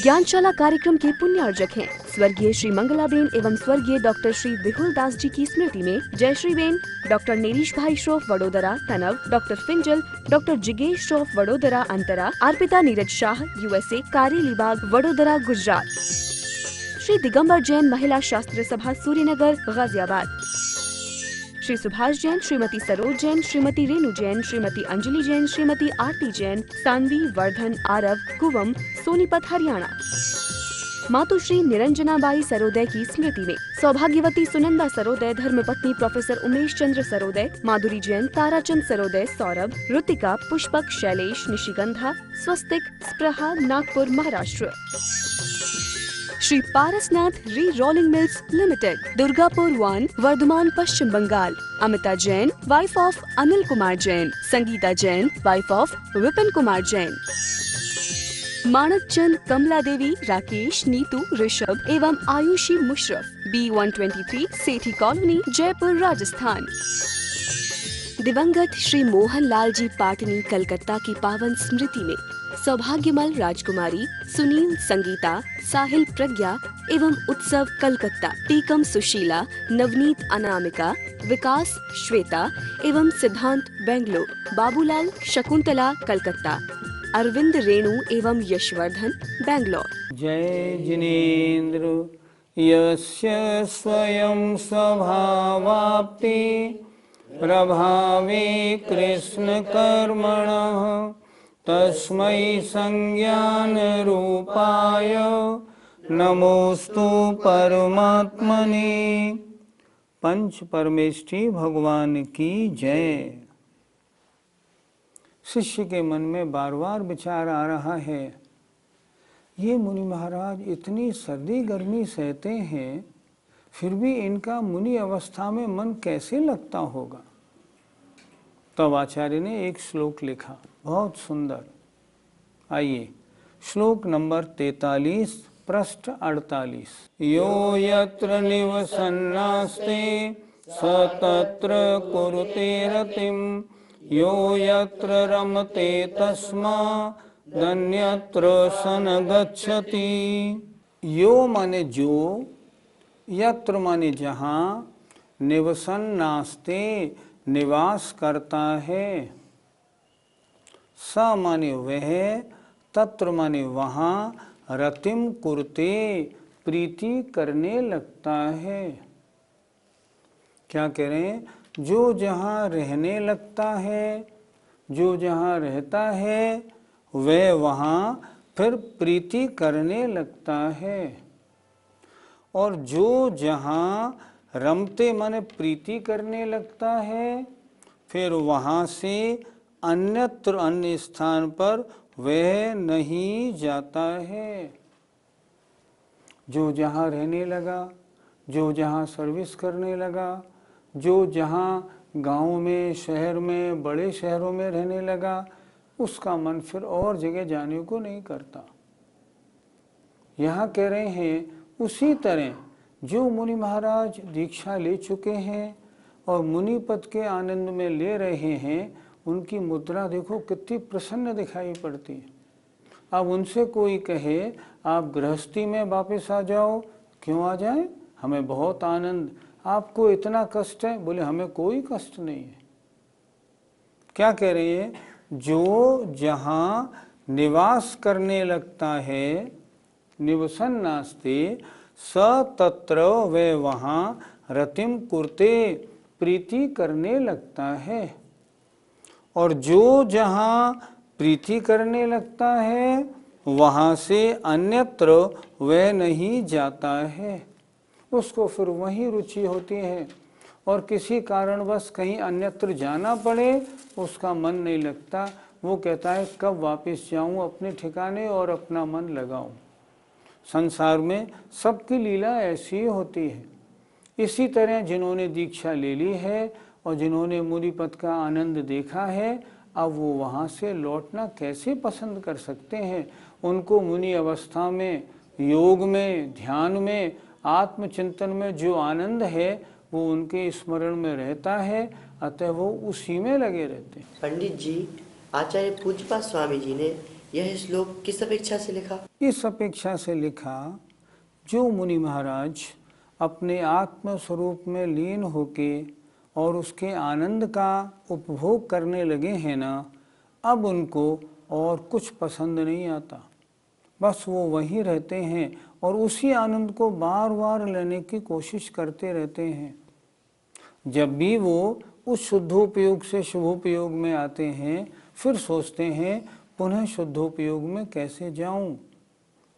ज्ञानशाला कार्यक्रम के पुण्यार्जक हैं स्वर्गीय श्री मंगलाबेन एवं स्वर्गीय डॉक्टर श्री विहुल दास जी की स्मृति में जयश्री बेन, डॉक्टर नेरीश भाई श्रोफ वडोदरा तनव, डॉक्टर फिंजल, डॉक्टर जिगेश श्रोफ वडोदरा अंतरा, अर्पिता नीरज शाह USA कारेलीबाग वडोदरा गुजरात, श्री दिगंबर जैन महिला शास्त्र सभा सूर्यनगर गाजियाबाद, श्री सुभाष जैन, श्रीमती सरोज जैन, श्रीमती रेणु जैन, श्रीमती अंजलि जैन, श्रीमती आरती जैन, सानवी, वर्धन, आरव, कुवम, सोनीपत हरियाणा। मातुश्री निरंजनाबाई सरोदय की स्मृति में सौभाग्यवती सुनंदा सरोदय, धर्मपत्नी professor Umesh Chandra Sarodaya, Madhuri Jain, Tarachand Sarodaya, Saurabh, Ritika, Pushpak, Shailesh, Nishigandha, Swastik, Spraha, Nagpur Maharashtra. Shri Parasnath re rolling mills limited, Durgapur 1, Bardhaman Paschim Bangal. Amita Jain, wife of Anil Kumar Jain, Sangeeta Jain, wife of Vipin Kumar Jain. Manak Chand, Kamla Devi, Rakesh, Neetu, Rishabh एवं आयुषी मुशरफ, B123 सेठी कॉलोनी, जयपुर, राजस्थान। दिवंगत श्री मोहन लाल जी पाटनी कलकत्ता की पावन स्मृति में सौभाग्यमल राजकुमारी, सुनील, संगीता, साहिल, प्रज्ञा एवं उत्सव कलकत्ता, टीकम सुशीला, नवनीत अनामिका, विकास श्वेता एवं सिद्धांत बेंगलोर, बाबूलाल शकुंतला कलकत्ता, अरविंद रेणु एवं यशवर्धन बेंगलोर। जय जिनेन्द्र यस्य स्वयं स्वभावाप्ति प्रभावे कृष्ण कर्मणः तस्मै संज्ञान रूपाय नमोस्तु परमात्मने। पंच परमेष्ठी भगवान की जय। शिष्य के मन में बार बार विचार आ रहा है, ये मुनि महाराज इतनी सर्दी गर्मी सहते हैं, फिर भी इनका मुनि अवस्था में मन कैसे लगता होगा। तब आचार्य ने एक श्लोक लिखा, बहुत सुंदर। आइए, श्लोक नंबर 43, पृष्ठ 48। यो यत्र निवसन्नास्ते स तत्र कुरुते रतिम्, यो यत्र रमते तस्मा धन्यत्र सन गच्छति। यो माने जो, यत्र माने जहाँ, निवसन्नास्ते निवास करता है, स माने वह, तत्र माने वहाँ, रतिम कुरुते प्रीति करने लगता है। क्या कह रहे हैं? जो जहाँ रहने लगता है, जो जहाँ रहता है, वह वहाँ फिर प्रीति करने लगता है। और जो जहाँ रमते माने प्रीति करने लगता है, फिर वहाँ से अन्यत्र अन्य स्थान पर वह नहीं जाता है। जो जहाँ रहने लगा, जो जहाँ सर्विस करने लगा, जो जहाँ गांव में, शहर में, बड़े शहरों में रहने लगा, उसका मन फिर और जगह जाने को नहीं करता। यहाँ कह रहे हैं उसी तरह जो मुनि महाराज दीक्षा ले चुके हैं और मुनि पद के आनंद में ले रहे हैं, उनकी मुद्रा देखो कितनी प्रसन्न दिखाई पड़ती है। अब उनसे कोई कहे आप गृहस्थी में वापस आ जाओ, क्यों आ जाए, हमें बहुत आनंद। आपको इतना कष्ट है, बोले हमें कोई कष्ट नहीं है। क्या कह रहे हैं? जो जहाँ निवास करने लगता है, निवसन नास्ते स तत्र, वे वहाँ, रतिम कुरते प्रीति करने लगता है। और जो जहाँ प्रीति करने लगता है, वहाँ से अन्यत्र वह नहीं जाता है। उसको फिर वही रुचि होती है। और किसी कारणवश कहीं अन्यत्र जाना पड़े, उसका मन नहीं लगता। वो कहता है कब वापस जाऊं अपने ठिकाने और अपना मन लगाऊं। संसार में सबकी लीला ऐसी होती है। इसी तरह जिन्होंने दीक्षा ले ली है और जिन्होंने मुनि पद का आनंद देखा है, अब वो वहाँ से लौटना कैसे पसंद कर सकते हैं। उनको मुनि अवस्था में, योग में, ध्यान में, आत्मचिंतन में जो आनंद है वो उनके स्मरण में रहता है, अतः वो उसी में लगे रहते हैं। पंडित जी, आचार्य पूज्यपाद स्वामी जी ने यह श्लोक किस अपेक्षा से लिखा? इस अपेक्षा से लिखा, जो मुनि महाराज अपने आत्म स्वरूप में लीन होके और उसके आनंद का उपभोग करने लगे हैं ना, अब उनको और कुछ पसंद नहीं आता। बस वो वहीं रहते हैं और उसी आनंद को बार बार लेने की कोशिश करते रहते हैं। जब भी वो उस शुद्धोपयोग से शुभोपयोग में आते हैं, फिर सोचते हैं पुनः शुद्धोपयोग में कैसे जाऊं।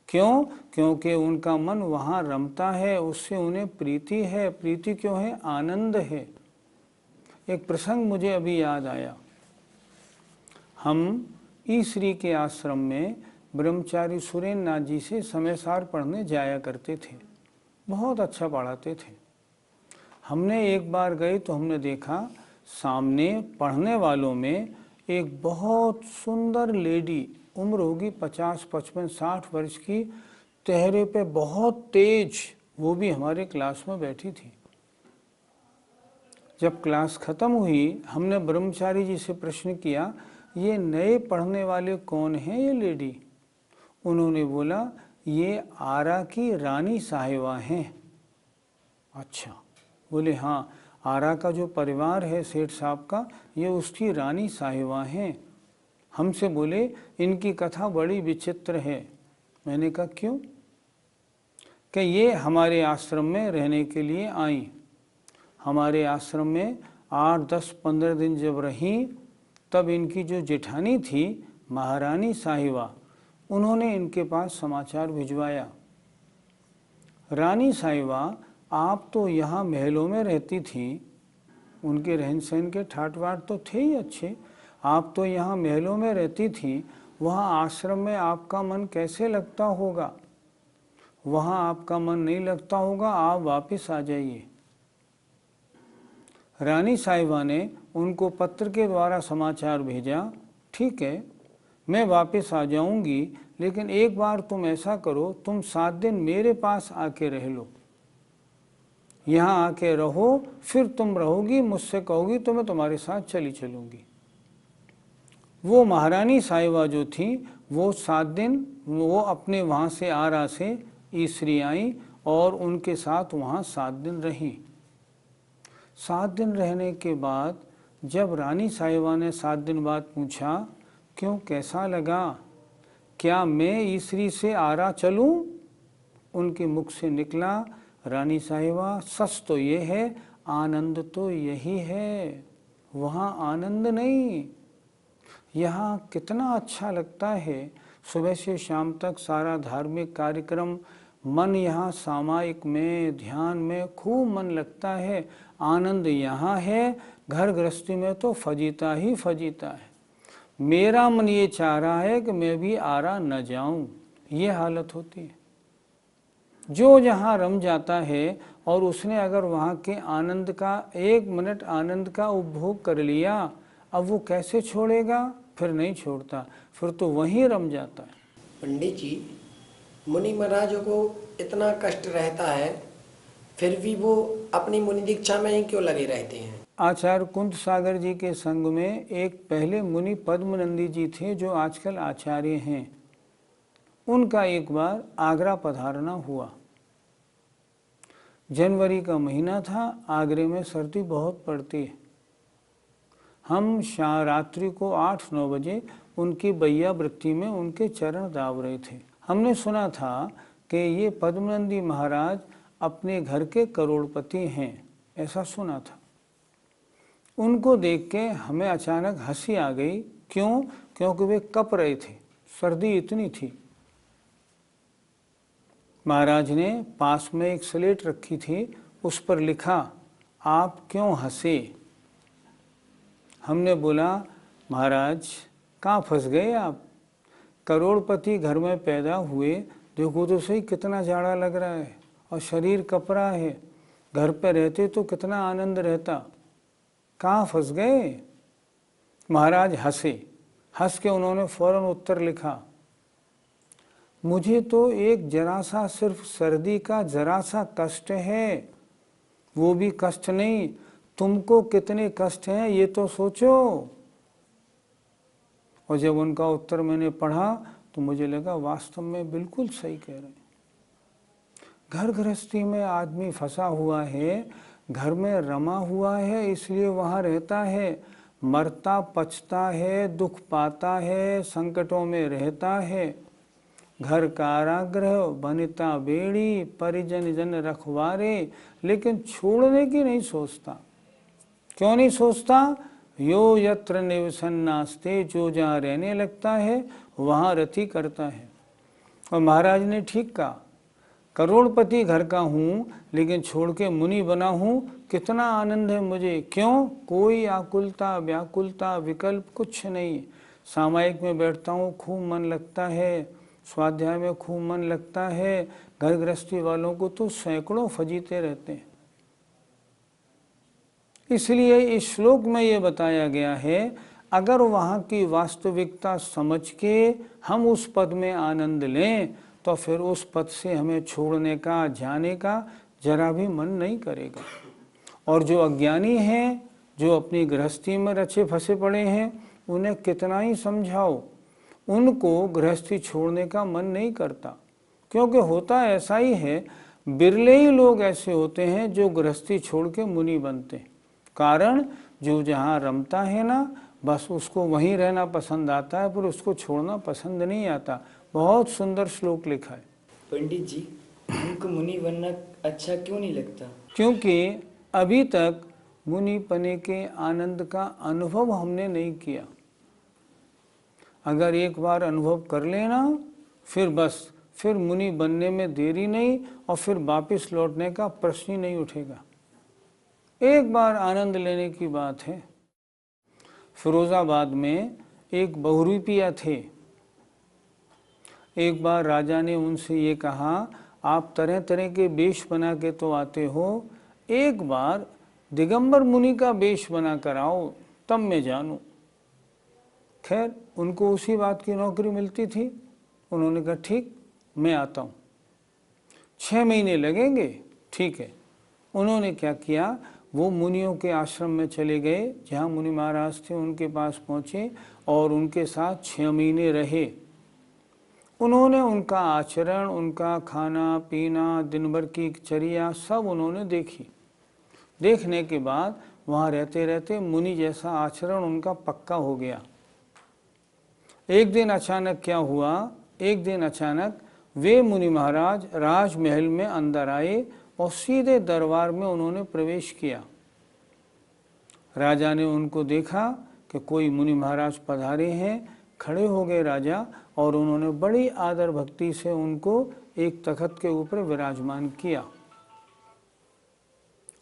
क्यों? क्योंकि उनका मन वहाँ रमता है, उससे उन्हें प्रीति है। प्रीति क्यों है? आनंद है। एक प्रसंग मुझे अभी याद आया। हम ईश्वरी के आश्रम में ब्रह्मचारी सुरेंद्र नाथ जी से समयसार पढ़ने जाया करते थे। बहुत अच्छा पढ़ाते थे। हमने एक बार गए तो हमने देखा सामने पढ़ने वालों में एक बहुत सुंदर लेडी, उम्र होगी 50, 55, 60 वर्ष की, चेहरे पे बहुत तेज, वो भी हमारे क्लास में बैठी थी। जब क्लास खत्म हुई, हमने ब्रह्मचारी जी से प्रश्न किया, ये नए पढ़ने वाले कौन हैं ये लेडी? उन्होंने बोला, ये आरा की रानी साहिबा हैं। अच्छा। बोले हाँ, आरा का जो परिवार है सेठ साहब का, ये उसकी रानी साहिबा हैं। हमसे बोले, इनकी कथा बड़ी विचित्र है। मैंने कहा क्यों? कि ये हमारे आश्रम में रहने के लिए आई। हमारे आश्रम में 8, 10, 15 दिन जब रहीं, तब इनकी जो जेठानी थी महारानी साहिबा, उन्होंने इनके पास समाचार भिजवाया, रानी साहिबा आप तो यहाँ महलों में रहती थी, उनके रहन सहन के ठाट बाट तो थे ही अच्छे, आप तो यहाँ महलों में रहती थी, वहाँ आश्रम में आपका मन कैसे लगता होगा? वहाँ आपका मन नहीं लगता होगा, आप वापस आ जाइए। रानी साहिबा ने उनको पत्र के द्वारा समाचार भेजा, ठीक है मैं वापस आ जाऊंगी, लेकिन एक बार तुम ऐसा करो, तुम 7 दिन मेरे पास आके रह लो, यहाँ आके रहो, फिर तुम रहोगी, मुझसे कहोगी तो मैं तुम्हारे साथ चली चलूँगी। वो महारानी साहिबा जो थी, वो 7 दिन वो अपने वहाँ से आरा से ईश्वरी आई और उनके साथ वहाँ 7 दिन रही। 7 दिन रहने के बाद जब रानी साहिबा ने 7 दिन बाद पूछा, क्यों कैसा लगा, क्या मैं ईश्वरी से आरा चलूं? उनके मुख से निकला, रानी साहिबा सच तो ये है, आनंद तो यही है, वहाँ आनंद नहीं। यहाँ कितना अच्छा लगता है, सुबह से शाम तक सारा धार्मिक कार्यक्रम, मन यहाँ सामायिक में ध्यान में खूब मन लगता है, आनंद यहाँ है। घर गृहस्थी में तो फजीता ही फजीता है। मेरा मन ये चाह रहा है कि मैं भी आरा न जाऊं, ये हालत होती है। जो जहाँ रम जाता है और उसने अगर वहाँ के आनंद का 1 मिनट आनंद का उपभोग कर लिया, अब वो कैसे छोड़ेगा? फिर नहीं छोड़ता, फिर तो वहीं रम जाता है। पंडित जी, मुनि महाराजों को इतना कष्ट रहता है, फिर भी वो अपनी मुनि दीक्षा में ही क्यों लगे रहते हैं? आचार्य कुंत सागर जी के संग में एक पहले मुनि पद्मनंदी जी थे, जो आजकल आचार्य हैं। उनका एक बार आगरा पधारना हुआ। जनवरी का महीना था, आगरे में सर्दी बहुत पड़ती है। हम रात्रि को 8-9 बजे उनकी बैया वृत्ति में उनके चरण दाब रहे थे। हमने सुना था कि ये पद्मनंदी महाराज अपने घर के करोड़पति हैं, ऐसा सुना था। उनको देख के हमें अचानक हंसी आ गई। क्यों? क्योंकि वे कँप रहे थे, सर्दी इतनी थी। महाराज ने पास में एक स्लेट रखी थी, उस पर लिखा, आप क्यों हंसे? हमने बोला, महाराज कहाँ फंस गए आप? करोड़पति घर में पैदा हुए, देखो तो सही कितना जाड़ा लग रहा है और शरीर कँप रहा है। घर पे रहते तो कितना आनंद रहता, कहाँ फंस गए? महाराज हंसे। हंस के उन्होंने फौरन उत्तर लिखा, मुझे तो एक जरा सा सिर्फ सर्दी का जरा सा कष्ट है, वो भी कष्ट नहीं, तुमको कितने कष्ट हैं ये तो सोचो। और जब उनका उत्तर मैंने पढ़ा तो मुझे लगा वास्तव में बिल्कुल सही कह रहे हैं। घर गृहस्थी में आदमी फंसा हुआ है, घर में रमा हुआ है, इसलिए वहाँ रहता है, मरता पचता है, दुख पाता है, संकटों में रहता है। घर कारागृह बनिता बेड़ी, परिजन जन रखवारे, लेकिन छोड़ने की नहीं सोचता। क्यों नहीं सोचता? यो यत्र निवसन नास्ते, जो जहाँ रहने लगता है वहाँ रति करता है। और महाराज ने ठीक कहा, करोड़पति घर का हूँ लेकिन छोड़ के मुनि बना हूँ, कितना आनंद है मुझे। क्यों? कोई आकुलता व्याकुलता विकल्प कुछ नहीं। सामायिक में बैठता हूँ, खूब मन लगता है, स्वाध्याय में खूब मन लगता है। घर गृहस्थी वालों को तो सैकड़ों फजीते रहते हैं। इसलिए इस श्लोक में ये बताया गया है, अगर वहाँ की वास्तविकता समझ के हम उस पद में आनंद लें तो फिर उस पद से हमें छोड़ने का, जाने का जरा भी मन नहीं करेगा। और जो अज्ञानी हैं, जो अपनी गृहस्थी में रचे फंसे पड़े हैं, उन्हें कितना ही समझाओ, उनको गृहस्थी छोड़ने का मन नहीं करता। क्योंकि होता ऐसा ही है, बिरले ही लोग ऐसे होते हैं जो गृहस्थी छोड़ के मुनि बनते हैं। कारण जो जहाँ रमता है ना, बस उसको वहीं रहना पसंद आता है, पर उसको छोड़ना पसंद नहीं आता। बहुत सुंदर श्लोक लिखा है। पंडित जी, हमको मुनि बनना अच्छा क्यों नहीं लगता? क्योंकि अभी तक मुनि पने के आनंद का अनुभव हमने नहीं किया। अगर एक बार अनुभव कर लेना, फिर बस, फिर मुनि बनने में देरी नहीं, और फिर वापस लौटने का प्रश्न ही नहीं उठेगा। एक बार आनंद लेने की बात है। फिरोजाबाद में एक बहुरूपिया थे। एक बार राजा ने उनसे ये कहा, आप तरह तरह के वेश बना के तो आते हो, एक बार दिगंबर मुनि का वेश बना कर आओ, तब मैं जानूं। खैर, उनको उसी बात की नौकरी मिलती थी। उन्होंने कहा ठीक, मैं आता हूँ, 6 महीने लगेंगे, ठीक है। उन्होंने क्या किया, वो मुनियों के आश्रम में चले गए, जहाँ मुनि महाराज थे उनके पास पहुँचे और उनके साथ 6 महीने रहे। उन्होंने उनका आचरण, उनका खाना पीना, दिन भर की चर्या सब उन्होंने देखी। देखने के बाद वहाँ रहते रहते मुनि जैसा आचरण उनका पक्का हो गया। एक दिन अचानक क्या हुआ, एक दिन अचानक वे मुनि महाराज राजमहल में अंदर आए और सीधे दरबार में उन्होंने प्रवेश किया। राजा ने उनको देखा कि कोई मुनि महाराज पधारे हैं। खड़े हो गए राजा, और उन्होंने बड़ी आदर भक्ति से उनको एक तख्त के ऊपर विराजमान किया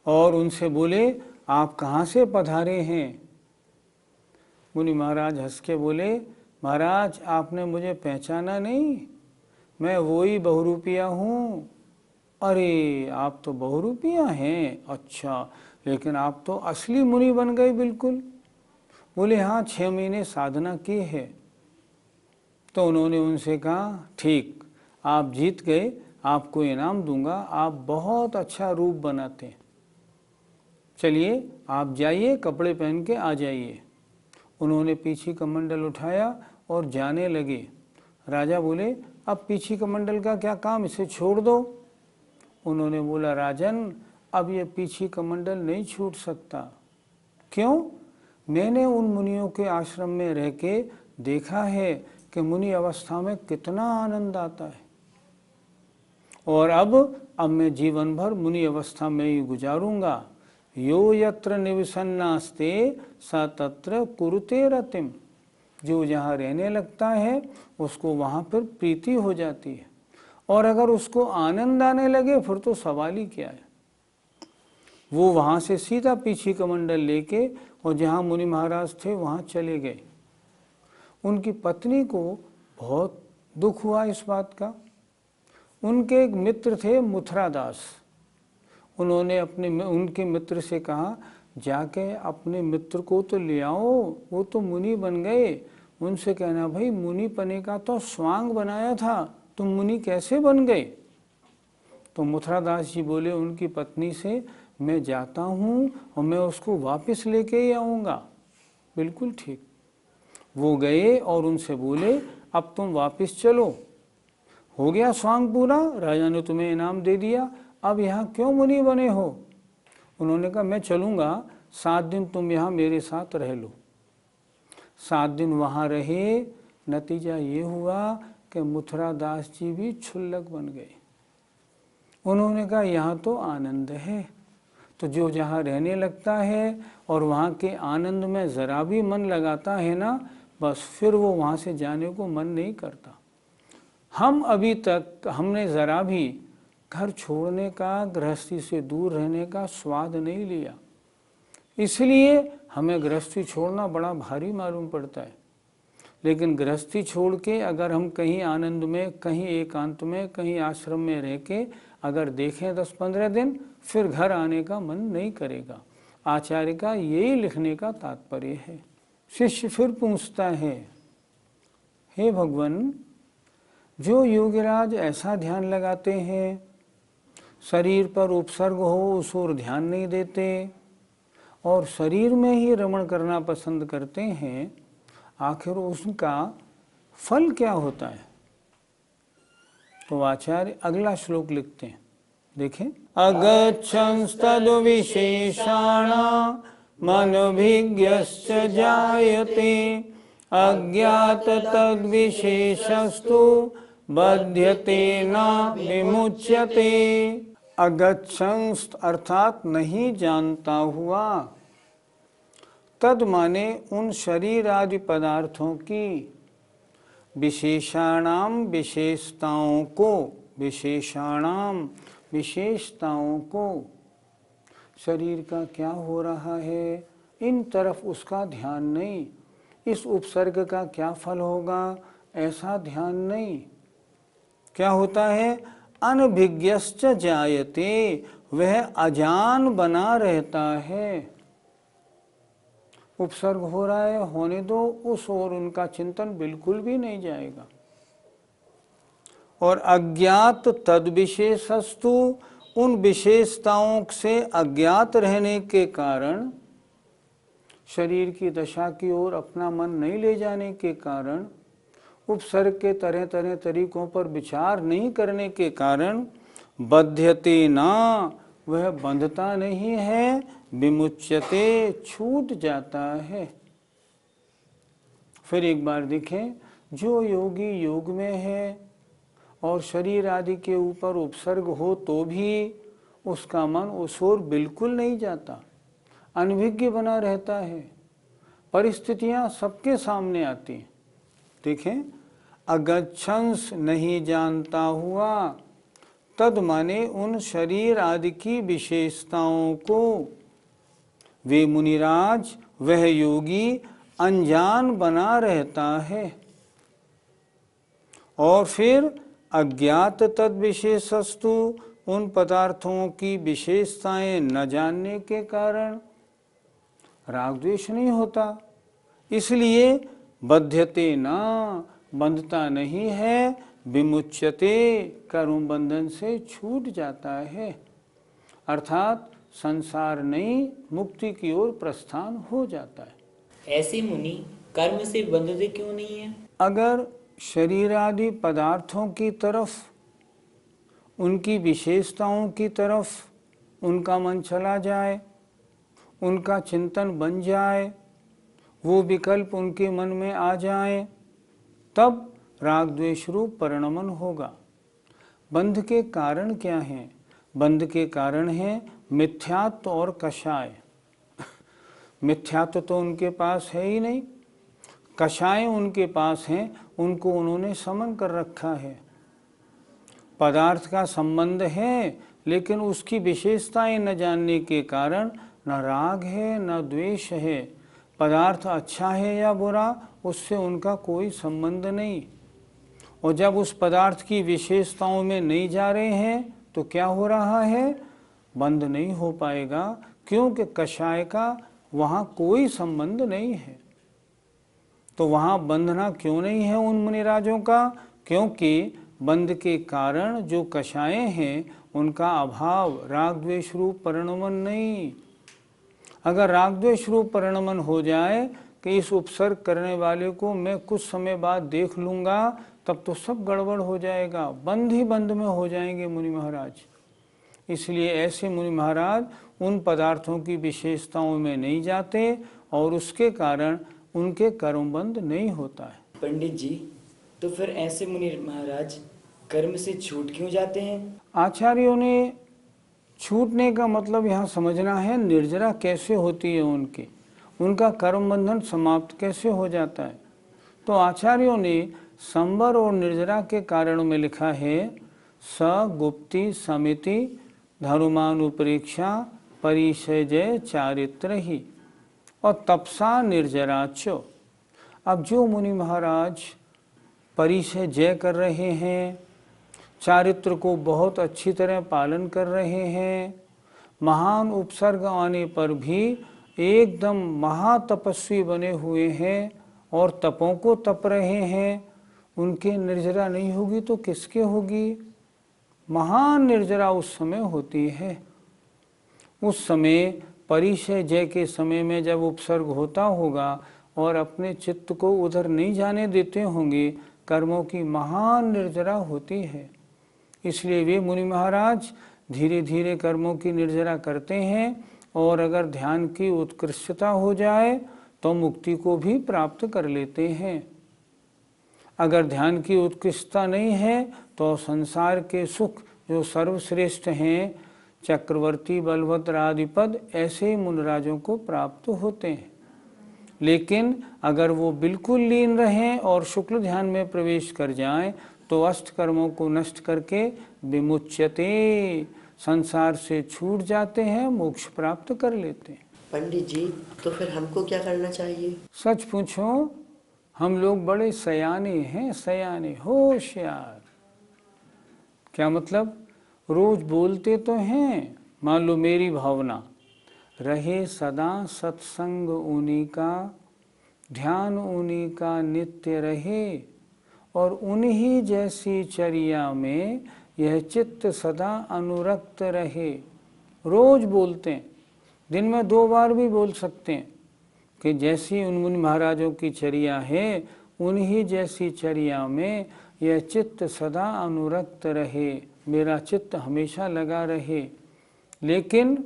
और उनसे बोले, आप कहाँ से पधारे हैं? मुनि महाराज हंस के बोले, महाराज आपने मुझे पहचाना नहीं, मैं वही बहुरूपिया हूँ। अरे आप तो बहुरूपिया हैं, अच्छा, लेकिन आप तो असली मुनि बन गए बिल्कुल। बोले हाँ, 6 महीने साधना की है। तो उन्होंने उनसे कहा, ठीक, आप जीत गए, आपको इनाम दूंगा, आप बहुत अच्छा रूप बनाते हैं, चलिए आप जाइए, कपड़े पहन के आ जाइए। उन्होंने पीछी कमंडल उठाया और जाने लगे। राजा बोले, अब पीछी कमंडल का क्या काम, इसे छोड़ दो। उन्होंने बोला, राजन, अब ये पीछी कमंडल नहीं छूट सकता। क्यों? मैंने उन मुनियों के आश्रम में रह के देखा है कि मुनि अवस्था में कितना आनंद आता है, और अब मैं जीवन भर मुनि अवस्था में ही गुजारूंगा। यो यत्र निवसन्नास्ते स तत्र कुरुते रतिम, जो जहाँ रहने लगता है उसको वहाँ पर प्रीति हो जाती है, और अगर उसको आनंद आने लगे फिर तो सवाल ही क्या है। वो वहाँ से सीधा पीछी कमंडल लेके और जहाँ मुनि महाराज थे वहाँ चले गए। उनकी पत्नी को बहुत दुख हुआ इस बात का। उनके एक मित्र थे मुथरा दास, उन्होंने उनके मित्र से कहा, जाके अपने मित्र को तो ले आओ, वो तो मुनि बन गए। उनसे कहना, भाई मुनि पने का तो स्वांग बनाया था, तुम मुनि कैसे बन गए? तो मुथरा दास जी बोले उनकी पत्नी से, मैं जाता हूँ और मैं उसको वापस लेके ही आऊँगा। बिल्कुल ठीक। वो गए और उनसे बोले अब तुम वापस चलो, हो गया स्वांग पूरा, राजा ने तुम्हें इनाम दे दिया, अब यहाँ क्यों मुनि बने हो? उन्होंने कहा मैं चलूँगा, 7 दिन तुम यहाँ मेरे साथ रह लो। 7 दिन वहाँ रहे, नतीजा ये हुआ कि मथुरा दास जी भी क्षुल्लक बन गए। उन्होंने कहा यहाँ तो आनंद है, तो जो जहाँ रहने लगता है और वहाँ के आनंद में ज़रा भी मन लगाता है ना, बस फिर वो वहाँ से जाने को मन नहीं करता। हम अभी तक हमने ज़रा भी घर छोड़ने का, गृहस्थी से दूर रहने का स्वाद नहीं लिया, इसलिए हमें गृहस्थी छोड़ना बड़ा भारी मालूम पड़ता है। लेकिन गृहस्थी छोड़ के अगर हम कहीं आनंद में, कहीं एकांत में, कहीं आश्रम में रह के अगर देखें 10-15 दिन, फिर घर आने का मन नहीं करेगा। आचार्य का यही लिखने का तात्पर्य है। शिष्य फिर पूछता है, हे भगवान, जो योगीराज ऐसा ध्यान लगाते हैं, शरीर पर उपसर्ग हो उस ओर ध्यान नहीं देते और शरीर में ही रमण करना पसंद करते हैं, आखिर उसका फल क्या होता है? तो आचार्य अगला श्लोक लिखते हैं, देखें, अगच्छंस्तद विशेषाण मनोभिज्ञश्च जायते अज्ञात तद विशेषस्तु बध्यते न विमुच्यते। अगच्छंस्त अर्थात नहीं जानता हुआ, तद माने उन शरीर आदि पदार्थों की, विशेषाणाम विशेषताओं को, विशेषाणाम विशेषताओं को, शरीर का क्या हो रहा है इन तरफ उसका ध्यान नहीं, इस उपसर्ग का क्या फल होगा ऐसा ध्यान नहीं। क्या होता है? अनभिज्ञश्च जायते, वह अजान बना रहता है। उपसर्ग हो रहा है, होने दो, उस ओर उनका चिंतन बिल्कुल भी नहीं जाएगा। और अज्ञात तद विशेषस्तु, उन विशेषताओं से अज्ञात रहने के कारण, शरीर की दशा की ओर अपना मन नहीं ले जाने के कारण, उपसर्ग के तरह तरह तरीकों पर विचार नहीं करने के कारण, बध्यते ना, वह बंधता नहीं है, विमुच्यते, छूट जाता है। फिर एक बार देखें, जो योगी योग में है और शरीर आदि के ऊपर उपसर्ग हो तो भी उसका मन उस ओर बिल्कुल नहीं जाता, अनभिज्ञ बना रहता है, परिस्थितियां सबके सामने आती हैं। देखें, अगच्छंस नहीं जानता हुआ, तद माने उन शरीर आदि की विशेषताओं को, वे मुनिराज, वह योगी अनजान बना रहता है। और फिर अज्ञात तद विशेषस्तु, उन पदार्थों की विशेषताएं न जानने के कारण राग द्वेष नहीं होता, इसलिए बध्यते ना, बंधता नहीं है, विमुच्यते, कर्म बंधन से छूट जाता है, अर्थात संसार नहीं मुक्ति की ओर प्रस्थान हो जाता है। ऐसे मुनि कर्म से बंधते क्यों नहीं है? अगर शरीर आदि पदार्थों की तरफ, उनकी विशेषताओं की तरफ उनका मन चला जाए, उनका चिंतन बन जाए, वो विकल्प उनके मन में आ जाए, तब राग द्वेष रूप परिणमन होगा। बंध के कारण क्या हैं? बंध के कारण है मिथ्यात्व और कषाय। मिथ्यात्व तो उनके पास है ही नहीं, कषाय उनके पास हैं, उनको उन्होंने समन कर रखा है। पदार्थ का संबंध है, लेकिन उसकी विशेषताएं न जानने के कारण न राग है न द्वेष है। पदार्थ अच्छा है या बुरा, उससे उनका कोई संबंध नहीं। और जब उस पदार्थ की विशेषताओं में नहीं जा रहे हैं तो क्या हो रहा है? बंध नहीं हो पाएगा, क्योंकि कषाय का वहाँ कोई संबंध नहीं है। तो वहाँ बंधना क्यों नहीं है उन मुनिराजों का? क्योंकि बंध के कारण जो कषाय हैं उनका अभाव, राग द्वेष रूप परिणमन नहीं। अगर राग द्वेष रूप परिणमन हो जाए कि इस उपसर्ग करने वाले को मैं कुछ समय बाद देख लूँगा, तब तो सब गड़बड़ हो जाएगा, बंद ही बंद में हो जाएंगे मुनि महाराज। इसलिए ऐसे मुनि महाराज उन पदार्थों की विशेषताओं में नहीं जाते और उसके कारण उनके कर्म बंद नहीं होता है। पंडित जी, तो फिर ऐसे मुनि महाराज कर्म से छूट क्यों जाते हैं? आचार्यों ने छूटने का मतलब यहाँ समझना है, निर्जरा कैसे होती है उनका कर्म बंधन समाप्त कैसे हो जाता है। तो आचार्यों ने संवर और निर्जरा के कारणों में लिखा है, स गुप्ति समिति धर्मानुपरीक्षा परिषय चारित्र ही और तपसा निर्जराच। अब जो मुनि महाराज परिषय जय कर रहे हैं, चारित्र को बहुत अच्छी तरह पालन कर रहे हैं, महान उपसर्ग आने पर भी एकदम महातपस्वी बने हुए हैं और तपों को तप रहे हैं, उनके निर्जरा नहीं होगी तो किसके होगी? महान निर्जरा उस समय होती है। उस समय परिषय जय के समय में जब उपसर्ग होता होगा और अपने चित्त को उधर नहीं जाने देते होंगे, कर्मों की महान निर्जरा होती है। इसलिए वे मुनि महाराज धीरे धीरे कर्मों की निर्जरा करते हैं और अगर ध्यान की उत्कृष्टता हो जाए तो मुक्ति को भी प्राप्त कर लेते हैं। अगर ध्यान की उत्कृष्टता नहीं है तो संसार के सुख जो सर्वश्रेष्ठ हैं, चक्रवर्ती बलभद्र आदि पद, ऐसे मुनिराजों को प्राप्त होते हैं। लेकिन अगर वो बिल्कुल लीन रहें और शुक्ल ध्यान में प्रवेश कर जाएं तो अष्ट कर्मों को नष्ट करके विमुच्यते, संसार से छूट जाते हैं, मोक्ष प्राप्त कर लेते हैं। पंडित जी, तो फिर हमको क्या करना चाहिए? सच पूछो, हम लोग बड़े सयाने हैं, सयाने होशियार। क्या मतलब? रोज बोलते तो हैं, मान लो मेरी भावना रहे सदा सत्संग उन्हीं का, ध्यान उन्हीं का नित्य रहे और उन्हीं जैसी चर्या में यह चित्त सदा अनुरक्त रहे। रोज बोलते हैं, दिन में 2 बार भी बोल सकते हैं कि जैसी उन मुनि महाराजों की चर्या है, उन्हीं जैसी चर्या में यह चित्त सदा अनुरक्त रहे, मेरा चित्त हमेशा लगा रहे। लेकिन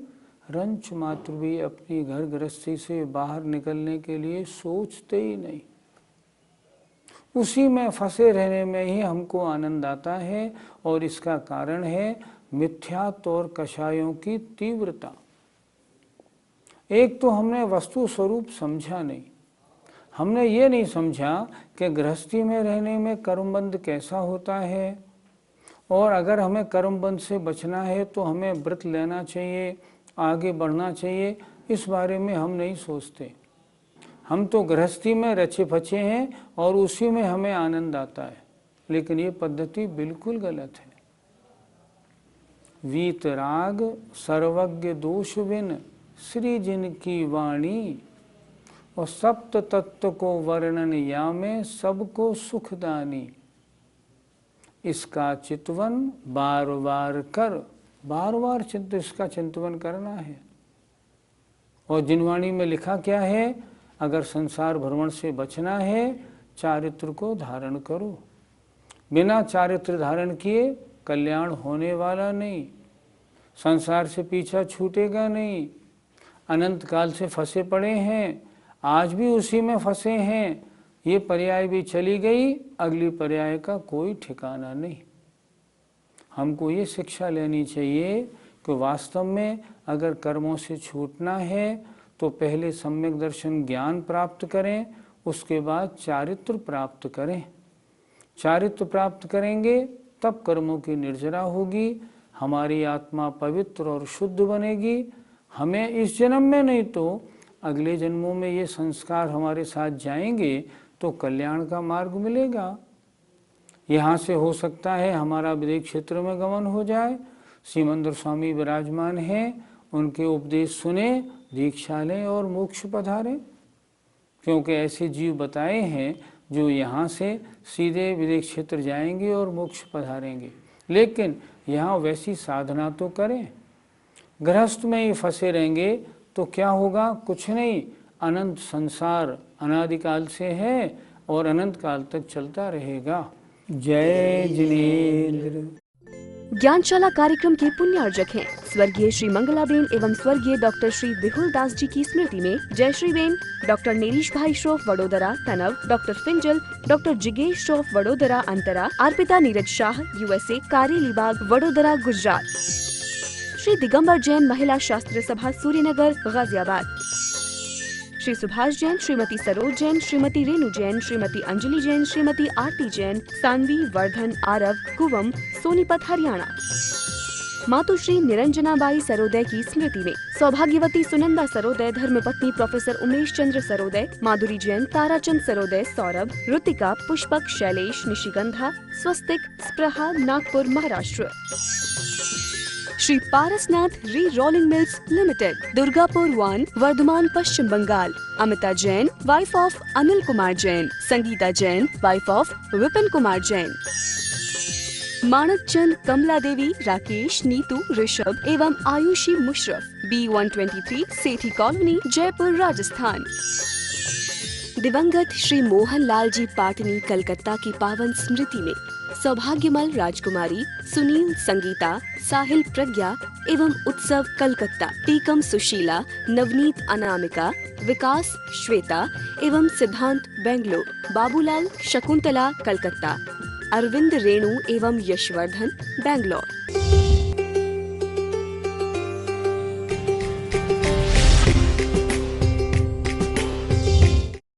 रंच मात्र भी अपनी घर गृहस्थी से बाहर निकलने के लिए सोचते ही नहीं, उसी में फंसे रहने में ही हमको आनंद आता है। और इसका कारण है मिथ्यात्व और कषायों की तीव्रता। एक तो हमने वस्तु स्वरूप समझा नहीं, हमने ये नहीं समझा कि गृहस्थी में रहने में कर्मबंध कैसा होता है, और अगर हमें कर्मबंध से बचना है तो हमें व्रत लेना चाहिए, आगे बढ़ना चाहिए। इस बारे में हम नहीं सोचते। हम तो गृहस्थी में रचे फचे हैं और उसी में हमें आनंद आता है। लेकिन ये पद्धति बिल्कुल गलत है। वीतराग सर्वज्ञ दोष बिन श्री जिन की वाणी और सप्त तत्व को वर्णन या में सबको सुखदानी। इसका चितवन बार बार कर, बार बार इसका चिंतवन करना है। और जिनवाणी में लिखा क्या है? अगर संसार भ्रमण से बचना है, चारित्र को धारण करो। बिना चारित्र धारण किए कल्याण होने वाला नहीं, संसार से पीछा छूटेगा नहीं। अनंत काल से फंसे पड़े हैं, आज भी उसी में फंसे हैं। ये पर्याय भी चली गई, अगली पर्याय का कोई ठिकाना नहीं। हमको ये शिक्षा लेनी चाहिए कि वास्तव में अगर कर्मों से छूटना है तो पहले सम्यक दर्शन ज्ञान प्राप्त करें, उसके बाद चारित्र प्राप्त करें। चारित्र प्राप्त करेंगे तब कर्मों की निर्जरा होगी, हमारी आत्मा पवित्र और शुद्ध बनेगी। हमें इस जन्म में नहीं तो अगले जन्मों में ये संस्कार हमारे साथ जाएंगे तो कल्याण का मार्ग मिलेगा। यहाँ से हो सकता है हमारा विदेश क्षेत्र में गमन हो जाए। सीमंदर स्वामी विराजमान हैं, उनके उपदेश सुने, दीक्षा लें और मोक्ष पधारें। क्योंकि ऐसे जीव बताए हैं जो यहाँ से सीधे विदेश क्षेत्र जाएंगे और मोक्ष पधारेंगे। लेकिन यहाँ वैसी साधना तो करें। गृहस्थ में ही फंसे रहेंगे तो क्या होगा? कुछ नहीं, अनंत संसार अनादिकाल से है और अनंत काल तक चलता रहेगा। जय जिनेन्द्र। ज्ञानशाला कार्यक्रम के पुण्यार्जक हैं स्वर्गीय श्री मंगलाबेन एवं स्वर्गीय डॉक्टर श्री विहुल दास जी की स्मृति में जयश्री बेन, डॉक्टर नेरीश भाई श्रोफ वडोदरा तनव, डॉक्टर फिंजल, डॉक्टर जिगेश श्रोफ वडोदरा अंतरा, अर्पिता नीरज शाह USA, कारेलीबाग वडोदरा गुजरात, श्री दिगंबर जैन महिला शास्त्र सभा सूर्यनगर गाजियाबाद, श्री सुभाष जैन, श्रीमती सरोज जैन, श्रीमती रेणु जैन, श्रीमती अंजलि जैन, श्रीमती आरती जैन, सानवी, वर्धन, आरव, कुवम, सोनीपत हरियाणा। मातुश्री निरंजनाबाई सरोदय की स्मृति में सौभाग्यवती सुनंदा सरोदय, धर्मपत्नी professor Umesh Chandra Sarodaya, Madhuri Jain, Tarachand Sarodaya, Saurabh, Ritika, Pushpak, Shailesh, Nishigandha, Swastik, Spraha, Nagpur, Maharashtra. Shri Parasnath re rolling mills limited, Durgapur 1, Bardhaman, Paschim Bangal. Amita Jain, wife of Anil Kumar Jain, Sangeeta Jain, wife of Vipin Kumar Jain. Manak Chand, Kamla Devi, Rakesh, Neetu, Rishabh एवं आयुषी मुशरफ, B123, सेठी कॉलोनी, जयपुर, राजस्थान। दिवंगत श्री मोहन लाल जी पाटनी, कलकत्ता की पावन स्मृति में सौभाग्यमल राजकुमारी, सुनील, संगीता, साहिल, प्रज्ञा एवं उत्सव कलकत्ता, टीकम सुशीला, नवनीत, अनामिका, विकास, श्वेता एवं सिद्धांत बेंगलोर, बाबूलाल, शकुंतला, कलकत्ता, अरविंद, रेणु एवं यशवर्धन, बेंगलोर।